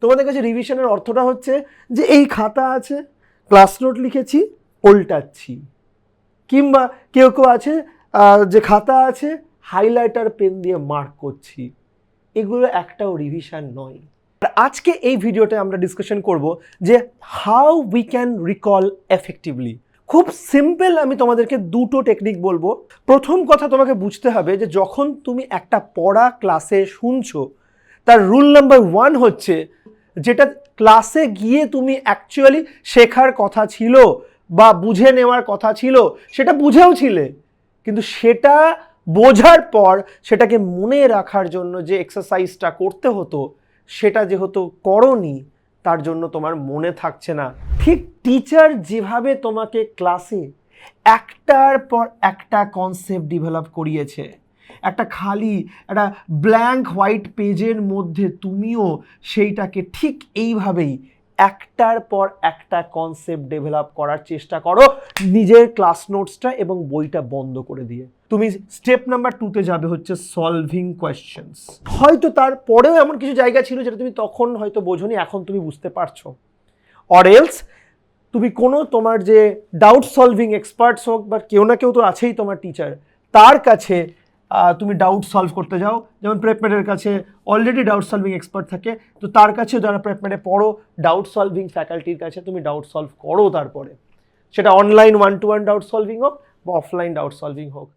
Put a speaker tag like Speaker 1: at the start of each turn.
Speaker 1: তোমাদের কাছে রিভিশনের অর্থটা হচ্ছে যে এই খাতা আছে, ক্লাস নোট লিখেছি, উল্টাচ্ছি, কিংবা কেউ কেউ আছে যে খাতা আছে, হাইলাইটার পেন দিয়ে মার্ক করছি। এগুলো একটাও রিভিশন নয়। আর আজকে এই ভিডিওতে আমরা ডিসকাশন করব যে how we can recall effectively. খুব সিম্পল, আমি তোমাদেরকে দুটো টেকনিক বলবো। প্রথম কথা তোমাকে বুঝতে হবে যে যখন তুমি একটা পড়া ক্লাসে শুনছো, তার রুল নাম্বার 1 হচ্ছে যেটা ক্লাসে গিয়ে তুমি অ্যাকচুয়ালি শেখার কথা ছিল বা বুঝে নেওয়ার কথা ছিল, সেটা বুঝেও ছিলে, কিন্তু সেটা বোঝার পর সেটাকে মনে রাখার জন্য যে এক্সারসাইজটা করতে হতো, সেটা যেহেতু করোনি, তার জন্য তোমার মনে থাকছে না। ঠিক টিচার যেভাবে তোমাকে ক্লাসে একটার পর একটা কনসেপ্ট ডেভেলপ করিয়েছে, একটা খালি একটা ব্ল্যাঙ্ক হোয়াইট পেজের মধ্যে তুমিও সেইটাকে ঠিক এইভাবেই একটার পর একটা কনসেপ্ট ডেভেলপ করার চেষ্টা করো নিজের ক্লাস নোটসটা এবং বইটা বন্ধ করে দিয়ে। তুমি স্টেপ নাম্বার 2তে যাবে হচ্ছে সলভিং কোয়েশ্চেন্স। হয়তো তারপরেও এমন কিছু জায়গা ছিল যেটা তুমি তখন হয়তো বোঝোনি, এখন তুমি বুঝতে পারছো। অর এলস তুমি কোনো তোমার যে ডাউট সলভিং এক্সপার্টস হোক বা কেউ না কেউ তো আছেই তোমার টিচার, তার কাছে তুমি ডাউট সলভ করতে যাও। যেমন প্রেপমেটের কাছে অলরেডি ডাউট সলভিং এক্সপার্ট থাকে, তো তার কাছেও যারা প্রেপমেটে পড়ো, ডাউট সলভিং ফ্যাকাল্টির কাছে তুমি ডাউট সলভ করো। তারপরে সেটা অনলাইন 1-to-1 ডাউট সলভিং হোক বা অফলাইন ডাউট সলভিং হোক।